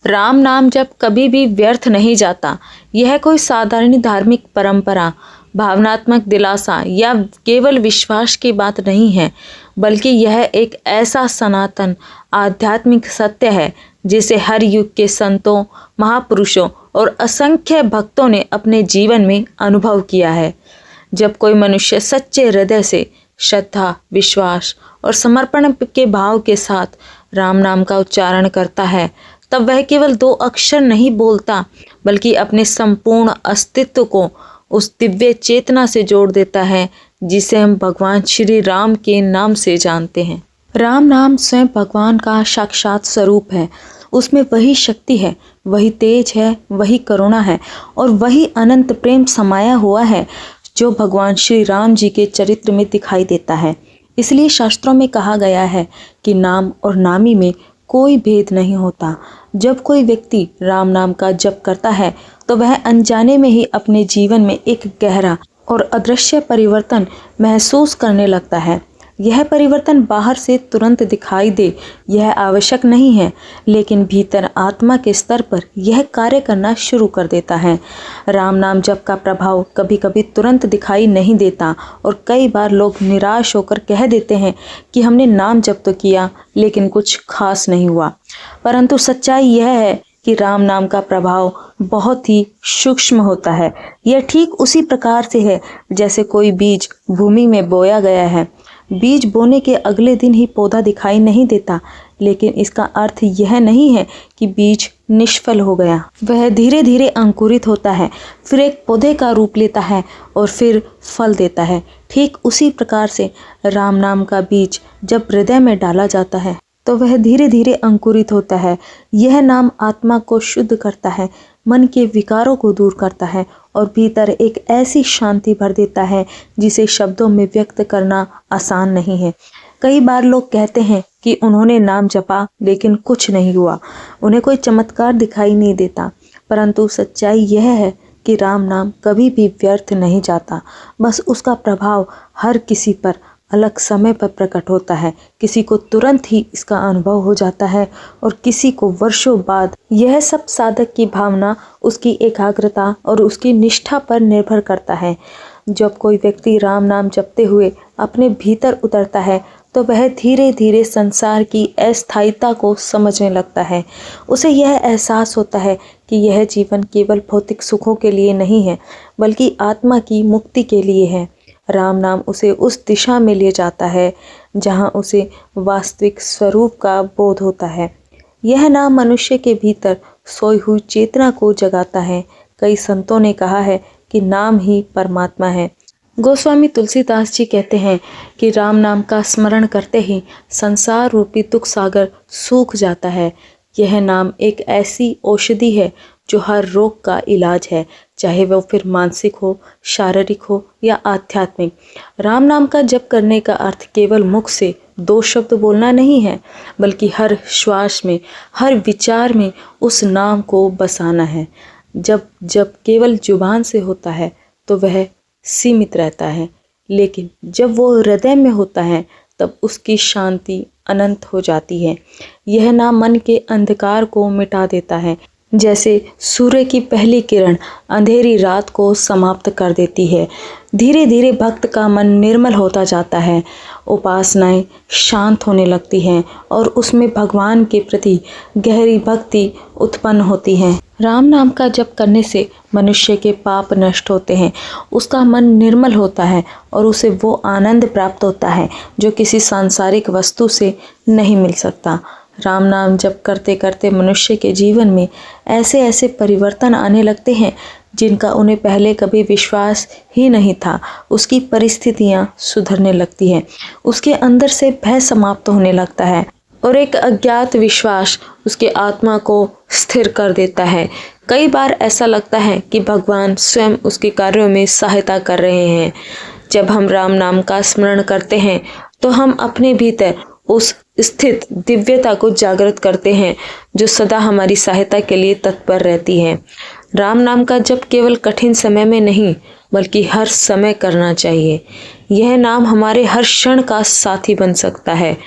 राम नाम जप कभी भी व्यर्थ नहीं जाता। यह कोई साधारण धार्मिक परंपरा, भावनात्मक दिलासा या केवल विश्वास की बात नहीं है, बल्कि यह एक ऐसा सनातन आध्यात्मिक सत्य है जिसे हर युग के संतों, महापुरुषों और असंख्य भक्तों ने अपने जीवन में अनुभव किया है। जब कोई मनुष्य सच्चे हृदय से श्रद्धा, विश्वास और समर्पण के भाव के साथ राम नाम का उच्चारण करता है, तब वह केवल 2 अक्षर नहीं बोलता, बल्कि अपने संपूर्ण अस्तित्व को उस दिव्य चेतना से जोड़ देता है जिसे हम भगवान श्री राम के नाम से जानते हैं। राम नाम स्वयं भगवान का साक्षात स्वरूप है। उसमें वही शक्ति है, वही तेज है, वही करुणा है और वही अनंत प्रेम समाया हुआ है जो भगवान श्री राम जी के चरित्र में दिखाई देता है। इसलिए शास्त्रों में कहा गया है कि नाम और नामी में कोई भेद नहीं होता। जब कोई व्यक्ति राम नाम का जप करता है तो वह अनजाने में ही अपने जीवन में एक गहरा और अदृश्य परिवर्तन महसूस करने लगता है। यह परिवर्तन बाहर से तुरंत दिखाई दे यह आवश्यक नहीं है, लेकिन भीतर आत्मा के स्तर पर यह कार्य करना शुरू कर देता है। राम नाम जप का प्रभाव कभी कभी तुरंत दिखाई नहीं देता और कई बार लोग निराश होकर कह देते हैं कि हमने नाम जप तो किया लेकिन कुछ खास नहीं हुआ। परंतु सच्चाई यह है कि राम नाम का प्रभाव बहुत ही सूक्ष्म होता है। यह ठीक उसी प्रकार से है जैसे कोई बीज भूमि में बोया गया है। बीज बोने के अगले दिन ही पौधा दिखाई नहीं देता, लेकिन इसका अर्थ यह नहीं है कि बीज निष्फल हो गया। वह धीरे धीरे अंकुरित होता है, फिर एक पौधे का रूप लेता है और फिर फल देता है। ठीक उसी प्रकार से राम नाम का बीज जब हृदय में डाला जाता है तो वह धीरे धीरे अंकुरित होता है। यह नाम आत्मा को शुद्ध करता है, मन के विकारों को दूर करता है और भीतर एक ऐसी शांति भर देता है जिसे शब्दों में व्यक्त करना आसान नहीं है। कई बार लोग कहते हैं कि उन्होंने नाम जपा लेकिन कुछ नहीं हुआ, उन्हें कोई चमत्कार दिखाई नहीं देता। परंतु सच्चाई यह है कि राम नाम कभी भी व्यर्थ नहीं जाता। बस उसका प्रभाव हर किसी पर अलग समय पर प्रकट होता है। किसी को तुरंत ही इसका अनुभव हो जाता है और किसी को वर्षों बाद। यह सब साधक की भावना, उसकी एकाग्रता और उसकी निष्ठा पर निर्भर करता है। जब कोई व्यक्ति राम नाम जपते हुए अपने भीतर उतरता है तो वह धीरे धीरे संसार की अस्थायीता को समझने लगता है। उसे यह एहसास होता है कि यह जीवन केवल भौतिक सुखों के लिए नहीं है, बल्कि आत्मा की मुक्ति के लिए है। राम नाम उसे उस दिशा में ले जाता है जहां उसे वास्तविक स्वरूप का बोध होता है। यह नाम मनुष्य के भीतर सोई हुई चेतना को जगाता है। कई संतों ने कहा है कि नाम ही परमात्मा है। गोस्वामी तुलसीदास जी कहते हैं कि राम नाम का स्मरण करते ही संसार रूपी दुख सागर सूख जाता है। यह नाम एक ऐसी औषधि है जो हर रोग का इलाज है, चाहे वह फिर मानसिक हो, शारीरिक हो या आध्यात्मिक। राम नाम का जप करने का अर्थ केवल मुख से 2 शब्द बोलना नहीं है, बल्कि हर श्वास में, हर विचार में उस नाम को बसाना है। जब जब केवल जुबान से होता है तो वह सीमित रहता है, लेकिन जब वो हृदय में होता है तब उसकी शांति अनंत हो जाती है। यह नाम मन के अंधकार को मिटा देता है, जैसे सूर्य की पहली किरण अंधेरी रात को समाप्त कर देती है। धीरे धीरे भक्त का मन निर्मल होता जाता है, उपासनाएं शांत होने लगती हैं और उसमें भगवान के प्रति गहरी भक्ति उत्पन्न होती है। राम नाम का जप करने से मनुष्य के पाप नष्ट होते हैं, उसका मन निर्मल होता है और उसे वो आनंद प्राप्त होता है जो किसी सांसारिक वस्तु से नहीं मिल सकता। राम नाम जप करते करते मनुष्य के जीवन में ऐसे ऐसे परिवर्तन आने लगते हैं जिनका उन्हें पहले कभी विश्वास ही नहीं था। उसकी परिस्थितियां सुधरने लगती हैं, उसके अंदर से भय समाप्त होने लगता है और एक अज्ञात विश्वास उसके आत्मा को स्थिर कर देता है। कई बार ऐसा लगता है कि भगवान स्वयं उसके कार्यों में सहायता कर रहे हैं। जब हम राम नाम का स्मरण करते हैं तो हम अपने भीतर उस स्थित दिव्यता को जागृत करते हैं जो सदा हमारी सहायता के लिए तत्पर रहती है। राम नाम का जप केवल कठिन समय में नहीं, बल्कि हर समय करना चाहिए। यह नाम हमारे हर क्षण का साथी बन सकता है।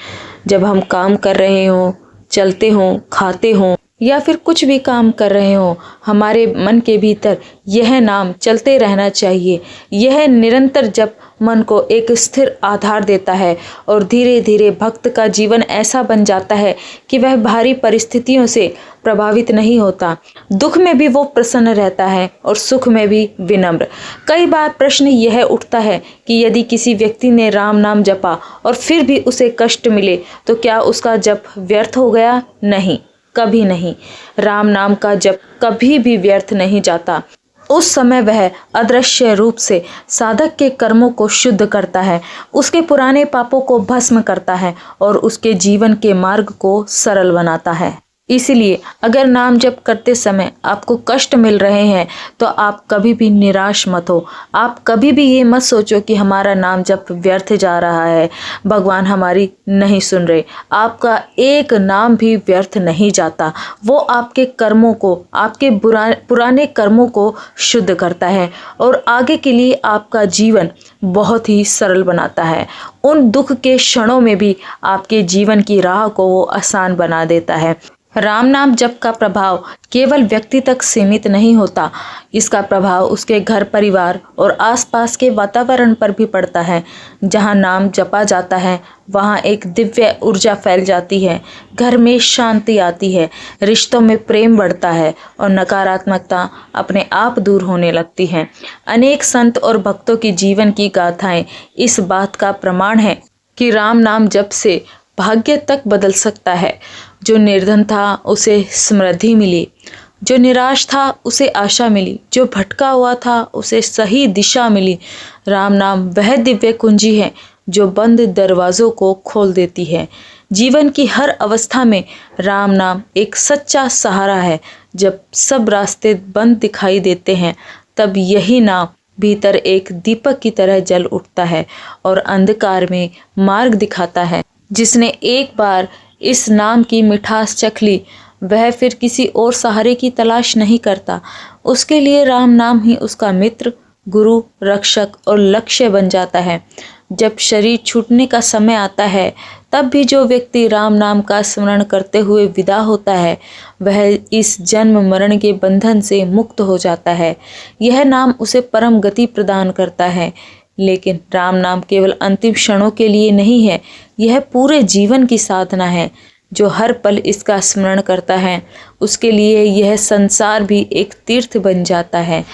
जब हम काम कर रहे हों, चलते हों, खाते हों या फिर कुछ भी काम कर रहे हो, हमारे मन के भीतर यह नाम चलते रहना चाहिए। यह निरंतर जप मन को एक स्थिर आधार देता है और धीरे धीरे भक्त का जीवन ऐसा बन जाता है कि वह भारी परिस्थितियों से प्रभावित नहीं होता। दुख में भी वो प्रसन्न रहता है और सुख में भी विनम्र। कई बार प्रश्न यह उठता है कि यदि किसी व्यक्ति ने राम नाम जपा और फिर भी उसे कष्ट मिले तो क्या उसका जप व्यर्थ हो गया? नहीं, कभी नहीं। राम नाम का जप कभी भी व्यर्थ नहीं जाता। उस समय वह अदृश्य रूप से साधक के कर्मों को शुद्ध करता है, उसके पुराने पापों को भस्म करता है और उसके जीवन के मार्ग को सरल बनाता है। इसलिए अगर नाम जप करते समय आपको कष्ट मिल रहे हैं तो आप कभी भी निराश मत हो। आप कभी भी ये मत सोचो कि हमारा नाम जप व्यर्थ जा रहा है, भगवान हमारी नहीं सुन रहे। आपका एक नाम भी व्यर्थ नहीं जाता। वो आपके कर्मों को, आपके पुराने कर्मों को शुद्ध करता है और आगे के लिए आपका जीवन बहुत ही सरल बनाता है। उन दुख के क्षणों में भी आपके जीवन की राह को वो आसान बना देता है। राम नाम जप का प्रभाव केवल व्यक्ति तक सीमित नहीं होता, इसका प्रभाव उसके घर परिवार और आसपास के वातावरण पर भी पड़ता है। जहाँ नाम जपा जाता है वहाँ एक दिव्य ऊर्जा फैल जाती है, घर में शांति आती है, रिश्तों में प्रेम बढ़ता है और नकारात्मकता अपने आप दूर होने लगती है। अनेक संत और भक्तों की जीवन की गाथाएं इस बात का प्रमाण है कि राम नाम जप से भाग्य तक बदल सकता है। जो निर्धन था उसे समृद्धि मिली, जो निराश था उसे आशा मिली, जो भटका हुआ था उसे सही दिशा मिली। राम नाम वह दिव्य कुंजी है जो बंद दरवाजों को खोल देती है। जीवन की हर अवस्था में राम नाम एक सच्चा सहारा है। जब सब रास्ते बंद दिखाई देते हैं तब यही नाम भीतर एक दीपक की तरह जल उठता है और अंधकार में मार्ग दिखाता है। जिसने एक बार इस नाम की मिठास चख ली वह फिर किसी और सहारे की तलाश नहीं करता। उसके लिए राम नाम ही उसका मित्र, गुरु, रक्षक और लक्ष्य बन जाता है। जब शरीर छूटने का समय आता है तब भी जो व्यक्ति राम नाम का स्मरण करते हुए विदा होता है वह इस जन्म मरण के बंधन से मुक्त हो जाता है। यह नाम उसे परम गति प्रदान करता है। लेकिन राम नाम केवल अंतिम क्षणों के लिए नहीं है, यह पूरे जीवन की साधना है। जो हर पल इसका स्मरण करता है उसके लिए यह संसार भी एक तीर्थ बन जाता है।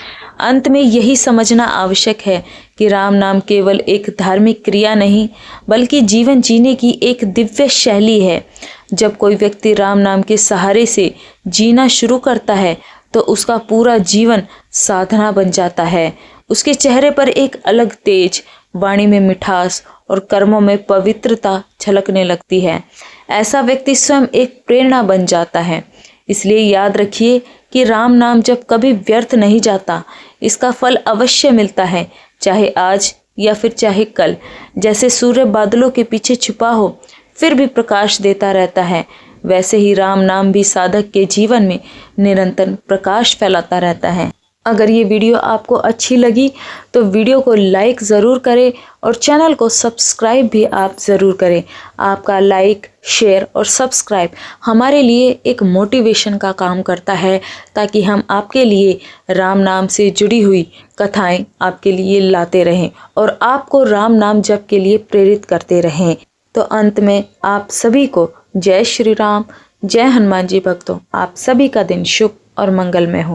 अंत में यही समझना आवश्यक है कि राम नाम केवल एक धार्मिक क्रिया नहीं बल्कि जीवन जीने की एक दिव्य शैली है। जब कोई व्यक्ति राम नाम के सहारे से जीना शुरू करता है तो उसका पूरा जीवन साधना बन जाता है। उसके चेहरे पर एक अलग तेज, वाणी में मिठास और कर्मों में पवित्रता झलकने लगती है। ऐसा व्यक्ति स्वयं एक प्रेरणा बन जाता है। इसलिए याद रखिए कि राम नाम जब कभी व्यर्थ नहीं जाता, इसका फल अवश्य मिलता है, चाहे आज या फिर चाहे कल। जैसे सूर्य बादलों के पीछे छुपा हो फिर भी प्रकाश देता रहता है, वैसे ही राम नाम भी साधक के जीवन में निरंतर प्रकाश फैलाता रहता है। अगर ये वीडियो आपको अच्छी लगी तो वीडियो को लाइक ज़रूर करें और चैनल को सब्सक्राइब भी आप ज़रूर करें। आपका लाइक, शेयर और सब्सक्राइब हमारे लिए एक मोटिवेशन का काम करता है ताकि हम आपके लिए राम नाम से जुड़ी हुई कथाएं आपके लिए लाते रहें और आपको राम नाम जप के लिए प्रेरित करते रहें। तो अंत में आप सभी को जय श्री राम, जय हनुमान जी भक्तों। आप सभी का दिन शुभ और मंगलमय हो।